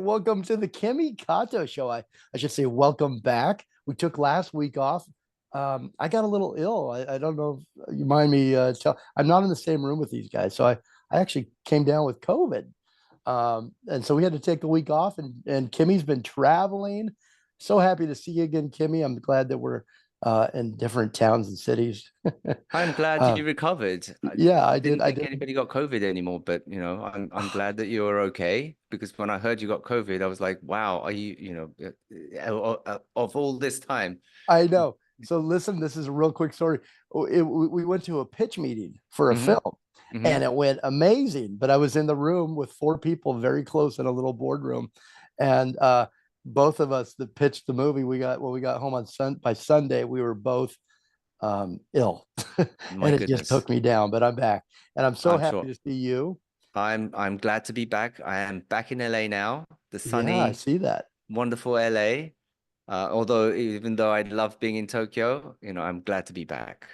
Welcome to the Kimi Kato show. I should say welcome back. We took last week off. I got a little ill. I don't know if you mind me I'm not in the same room with these guys. I actually came down with COVID. And so we had to take the week off and Kimmy's been traveling. So happy to see you again, Kimmy. I'm glad that we're in different towns and cities. I'm glad uh, you recovered. yeah, I I did. didn't I think did. anybody got COVID anymore, but I'm glad that you're okay because when I heard you got COVID, I was like, wow, are you, of all this time. I know. So listen, this is a real quick story. We went to a pitch meeting for a Hmm. film Hmm. and it went amazing. But I was in the room with four people very close in a little boardroom. And both of us that pitched the movie, we got home on by Sunday, we were both ill. My And it just goodness. took me down, but I'm back. And I'm so I'm happy sure. to see you. I'm glad to be back. I am back in LA now, the Yeah, I sunny, see that. wonderful LA. Although even though I love being in Tokyo, I'm glad to be back.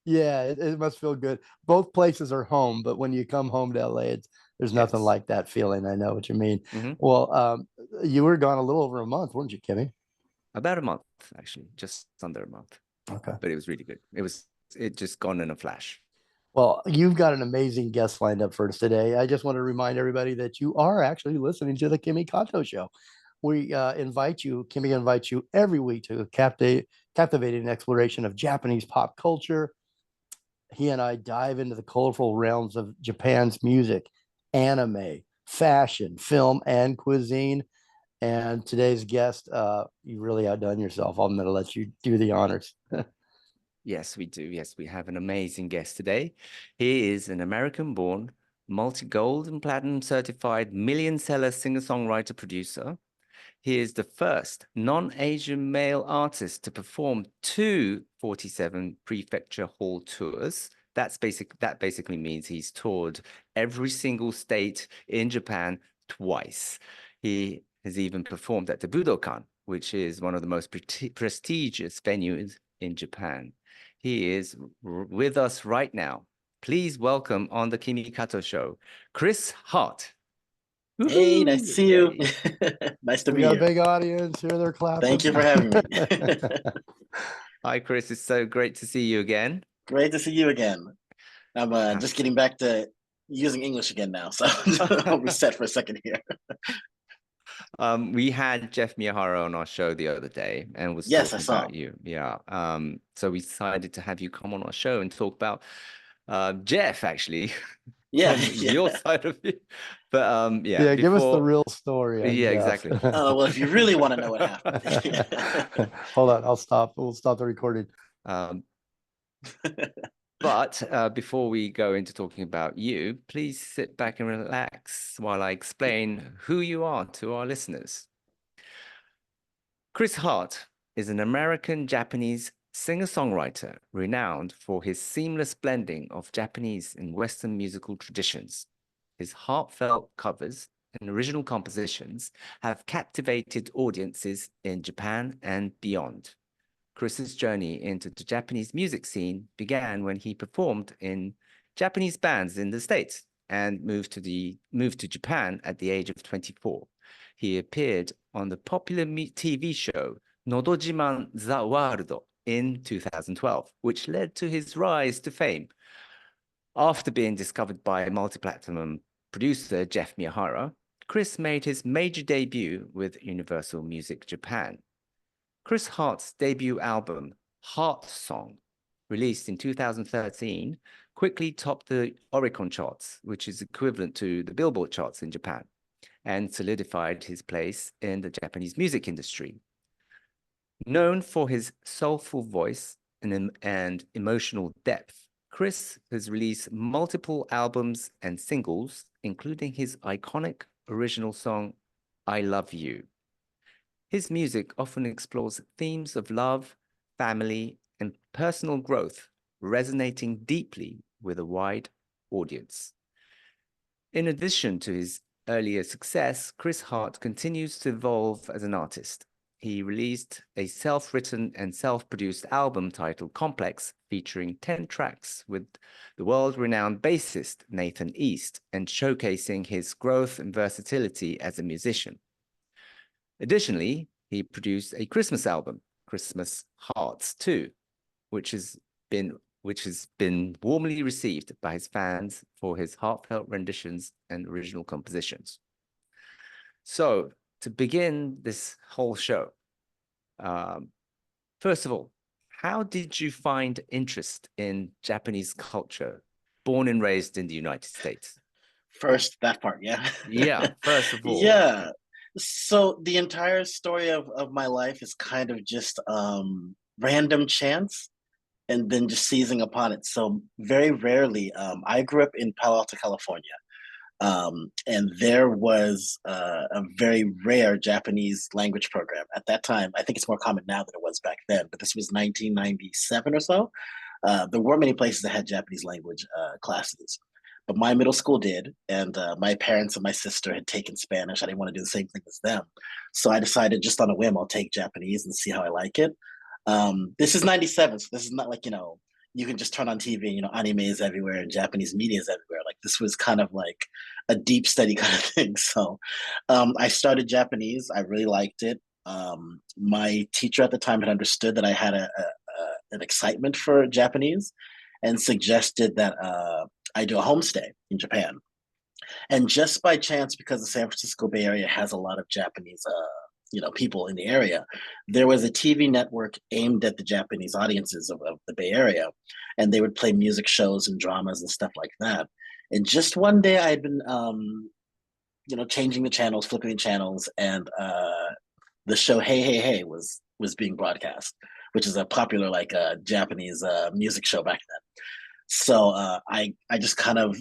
Yeah, it must feel good. Both places are home, but when you come home to LA, there's nothing Yes. like that feeling. I know what you mean. Hmm. Well, you were gone a little over a month, weren't you, Kimmy? About a month, actually, just under a month. Okay. But it was really good. It just gone in a flash. Well, you've got an amazing guest lined up for us today. I just want to remind everybody that you are actually listening to the Kimmy Kato Show. Kimmy invites you every week to a captivating exploration of Japanese pop culture. He and I dive into the colorful realms of Japan's music, anime, fashion, film, and cuisine. And today's guest, you really outdone yourself. I'm going to let you do the honors. Yes, we do. Yes, we have an amazing guest today. He is an American-born, multi-gold and platinum certified million seller singer-songwriter producer. He is the first non-Asian male artist to perform two 47 prefecture hall tours. That basically means he's toured every single state in Japan twice. He has even performed at the Budokan, which is one of the most prestigious venues in Japan. He is with us right now. Please welcome on the Kimi Kato Show, Chris Hart. Hey, nice to Woohoo! see you. Yay. Nice to We be got a here. big audience here. They're Thank clapping. you for having me. Hi, Chris. It's so great to see you again. Great to see you again. I'm just getting back to using English again now, so I'll reset for a second here. We had Jeff Miyahara on our show the other day and was Yes, I talking saw. about you. Yeah. So we decided to have you come on our show and talk about Jeff actually Yeah, from yeah. your side of it. But yeah, Yeah, give us the before real story on yeah, Jeff. exactly. Oh, well, if you really want to know what happened. Hold on, I'll stop. We'll stop the recording. Um, But before we go into talking about you, please sit back and relax while I explain who you are to our listeners. Chris Hart is an American-Japanese singer-songwriter renowned for his seamless blending of Japanese and Western musical traditions. His heartfelt covers and original compositions have captivated audiences in Japan and beyond. Chris's journey into the Japanese music scene began when he performed in Japanese bands in the States and moved to Japan at the age of 24. He appeared on the popular TV show Nodojiman The World in 2012, which led to his rise to fame. After being discovered by multi-platinum producer Jeff Miyahara, Chris made his major debut with Universal Music Japan. Chris Hart's debut album, Heart Song, released in 2013, quickly topped the Oricon charts, which is equivalent to the Billboard charts in Japan, and solidified his place in the Japanese music industry. Known for his soulful voice and emotional depth, Chris has released multiple albums and singles, including his iconic original song, I Love You. His music often explores themes of love, family, and personal growth, resonating deeply with a wide audience. In addition to his earlier success, Chris Hart continues to evolve as an artist. He released a self-written and self-produced album titled Complex, featuring 10 tracks with the world-renowned bassist Nathan East and showcasing his growth and versatility as a musician. Additionally, he produced a Christmas album, Christmas Hearts 2, which has been warmly received by his fans for his heartfelt renditions and original compositions. So, to begin this whole show, first of all, how did you find interest in Japanese culture, born and raised in the United States? First, that part, yeah. Yeah, first of all. Yeah. So the entire story of my life is kind of just random chance and then just seizing upon it. So very rarely, I grew up in Palo Alto, California. And there was a very rare Japanese language program at that time. I think it's more common now than it was back then, but this was 1997 or so. There weren't many places that had Japanese language classes, but my middle school did, and my parents and my sister had taken Spanish. I didn't want to do the same thing as them, so I decided just on a whim I'll take Japanese and see how I like it. This is 97, so this is not like, you can just turn on TV, anime is everywhere and Japanese media is everywhere. Like this was kind of like a deep study kind of thing. So I started Japanese. I really liked it. My teacher at the time had understood that I had an excitement for Japanese and suggested that I do a homestay in Japan. And just by chance, because the San Francisco Bay Area has a lot of Japanese people in the area, there was a TV network aimed at the Japanese audiences of the Bay Area, and they would play music shows and dramas and stuff like that. And just one day I had been changing the channels, flipping the channels, and the show Hey Hey Hey was being broadcast, which is a popular Japanese music show back then. So I just kind of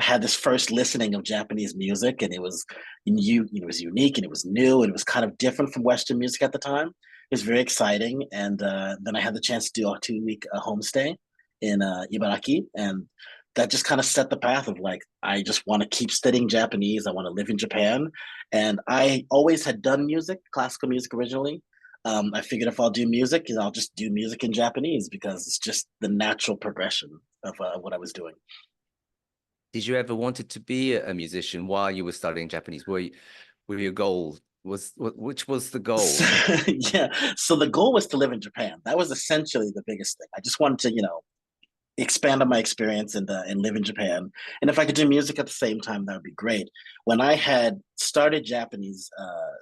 had this first listening of Japanese music, and it was unique and it was new and it was kind of different from Western music at the time. It was very exciting, and then I had the chance to do a 2-week homestay in Ibaraki, and that just kind of set the path of I just want to keep studying Japanese. I want to live in Japan, and I always had done music, classical music originally. I figured if I'll do music, I'll just do music in Japanese because it's just the natural progression of what I was doing. Did you ever wanted to be a musician while you were studying Japanese? Were your goal which was the goal? Yeah, so the goal was to live in Japan. That was essentially the biggest thing. I just wanted to, expand on my experience and live in Japan. And if I could do music at the same time, that would be great. When I had started Japanese,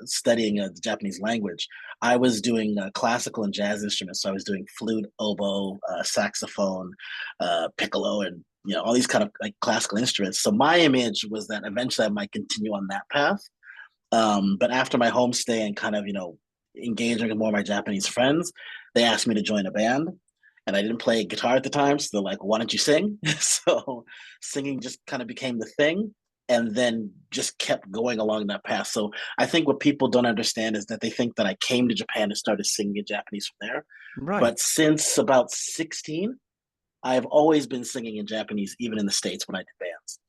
studying the Japanese language, I was doing classical and jazz instruments. So I was doing flute, oboe, saxophone, piccolo, and all these kind of classical instruments. So my image was that eventually I might continue on that path. But after my homestay and kind of, engaging with more of my Japanese friends, they asked me to join a band. And I didn't play guitar at the time. So they're like, why don't you sing? So singing just kind of became the thing, and then just kept going along that path. So I think what people don't understand is that they think that I came to Japan and started singing in Japanese from there. Right. But since about 16, I've always been singing in Japanese, even in the States when I did bands.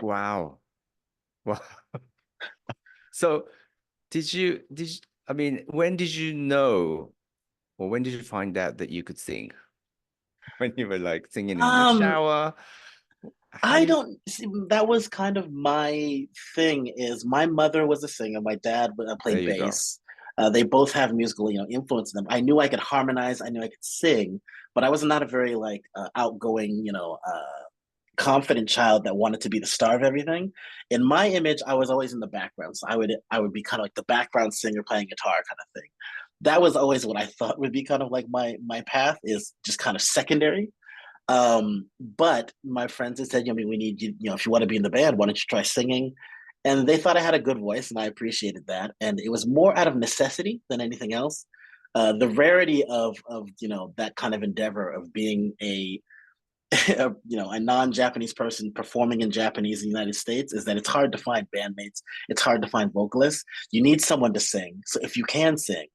Wow. Wow. So when did you know, or when did you find out that you could sing? When you were singing in the shower? That was kind of my thing. Is my mother was a singer, my dad played bass. They both have musical, influence in them. I knew I could harmonize, I knew I could sing, but I was not a very outgoing, confident child that wanted to be the star of everything. In my image, I was always in the background. So I would be kind of like the background singer playing guitar kind of thing. That was always what I thought would be kind of like my path, is just kind of secondary. But my friends had said, we need you, if you want to be in the band, why don't you try singing? And they thought I had a good voice, and I appreciated that. And it was more out of necessity than anything else. The rarity of that kind of endeavor of being a non-Japanese person performing in Japanese in the United States is that it's hard to find bandmates. It's hard to find vocalists. You need someone to sing. So if you can sing.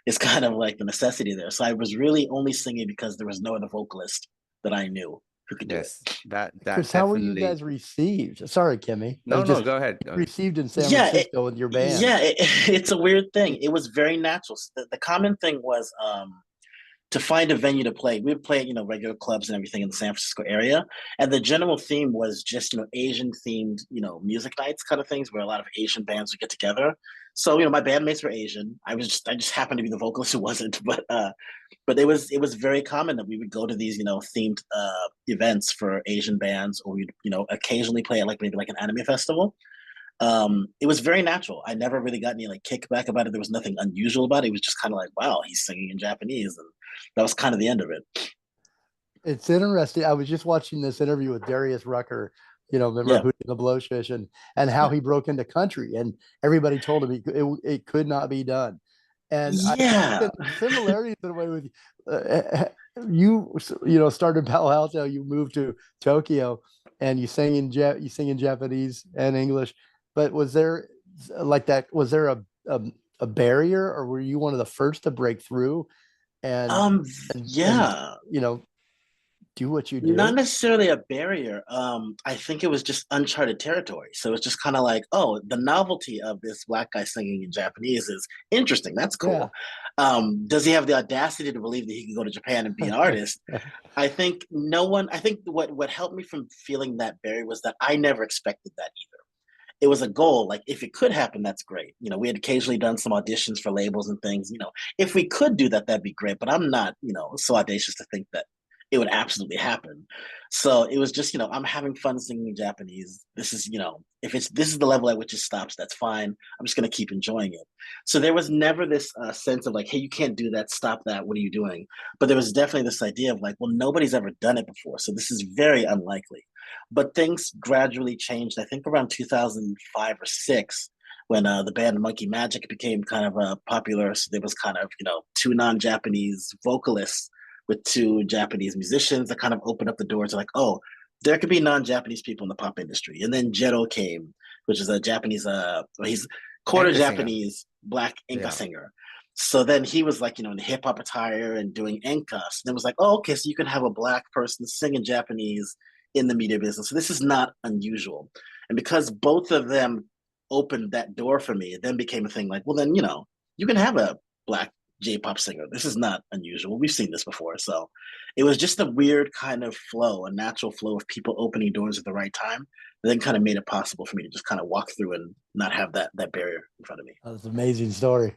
It's kind of like the necessity there. So I was really only singing because there was no other vocalist that I knew who could do it. That Chris, how were you guys received? Sorry, Kimmy. No, go ahead. Received in San Francisco with your band. Yeah, it's a weird thing. It was very natural. The common thing was to find a venue to play. We would play at, regular clubs and everything in the San Francisco area. And the general theme was just, Asian themed, music nights kind of things where a lot of Asian bands would get together. So, my bandmates were Asian. I just happened to be the vocalist who wasn't, but it was very common that we would go to these, themed events for Asian bands, or we'd, occasionally play at like maybe like an anime festival. It was very natural. I never really got any like kickback about it. There was nothing unusual about it. It was just kind of like, wow, he's singing in Japanese, and that was kind of the end of it. It's interesting. I was just watching this interview with Darius Rucker, remember Yeah, Hootie and the Blowfish, and how yeah, he broke into country, and everybody told him it could not be done. And I yeah. think the similarities in a way with you, started Palo Alto, you moved to Tokyo, and you sing in Japanese and English. But was there like that? Was there a barrier, or were you one of the first to break through and Um, and yeah. you know do what you Not do? necessarily a barrier. I think it was just uncharted territory. So it's just kind of like, oh, the novelty of this black guy singing in Japanese is interesting. That's Yeah. cool. Does he have the audacity to believe that he can go to Japan and be an artist? I think no one. I think what helped me from feeling that barrier was that I never expected that either. It was a goal. Like if it could happen, that's great. We had occasionally done some auditions for labels and things. If we could do that, that'd be great. But I'm not, so audacious to think that it would absolutely happen. So it was just, I'm having fun singing in Japanese. This is, if this is the level at which it stops, that's fine. I'm just gonna keep enjoying it. So there was never this sense of like, hey, you can't do that. Stop that. What are you doing? But there was definitely this idea of like, well, nobody's ever done it before, so this is very unlikely. But things gradually changed. I think around 2005 or six, when the band Monkey Magic became kind of popular. So there was kind of, two non-Japanese vocalists with two Japanese musicians that kind of opened up the door to like, oh, there could be non-Japanese people in the pop industry. And then Jero came, which is a Japanese, he's quarter Enka singer. Japanese black enka Yeah. singer. So then he was like, in hip hop attire and doing enka. So then it was like, oh, okay, so you can have a black person singing Japanese in the media business. So this is not unusual. And because both of them opened that door for me, it then became a thing like, well, then, you can have a black J-pop singer. This is not unusual. We've seen this before. So it was just a weird kind of flow, a natural flow of people opening doors at the right time. That then kind of made it possible for me to just kind of walk through and not have that barrier in front of me. That's an amazing story.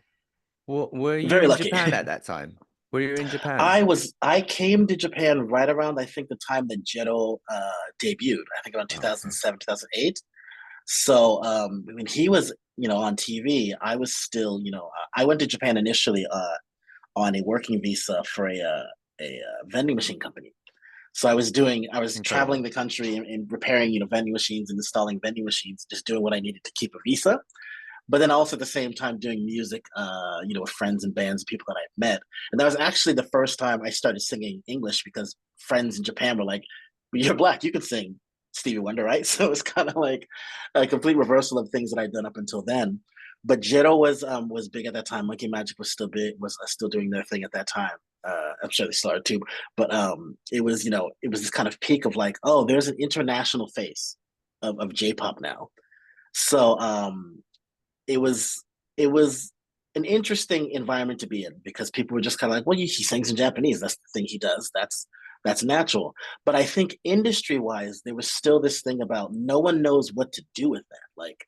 Were you Very in lucky. Japan at that time? Were you in Japan? I came to Japan right around I think the time that Jero debuted. I think around Oh, okay. 2007, 2008. So when he was, on TV, I was still, I went to Japan initially on a working visa for a vending machine company. So I was traveling Incredible. the country and repairing, vending machines and installing vending machines, just doing what I needed to keep a visa. But then also at the same time doing music, with friends and bands, people that I met. And that was actually the first time I started singing English because friends in Japan were like, "You're black, you can sing Stevie Wonder, right?" So it was kind of like a complete reversal of things that I'd done up until then. But Jiro was big at that time. Monkey Magic was still big, was still doing their thing at that time. I'm sure they still are too. But it was it was this kind of peak of like, oh, there's an international face of J-pop now. So it was an interesting environment to be in because people were just kind of like, well, he sings in Japanese. That's the thing he does. That's natural. But I think industry wise, there was still this thing about no one knows what to do with that. Like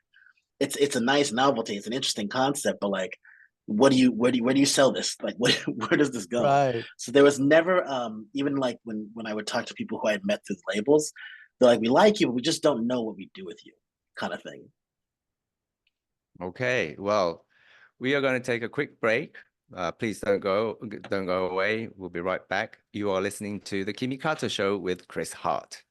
it's a nice novelty. It's an interesting concept, but like, where do you sell this? Like, where does this go? Right. So there was never, even like when I would talk to people who I had met through the labels, they're like, we like you, but we just don't know what we do with you, kind of thing. Okay. Well, we are going to take a quick break. Please don't go away. We'll be right back. You are listening to the Kimi Kato Show with Chris Hart.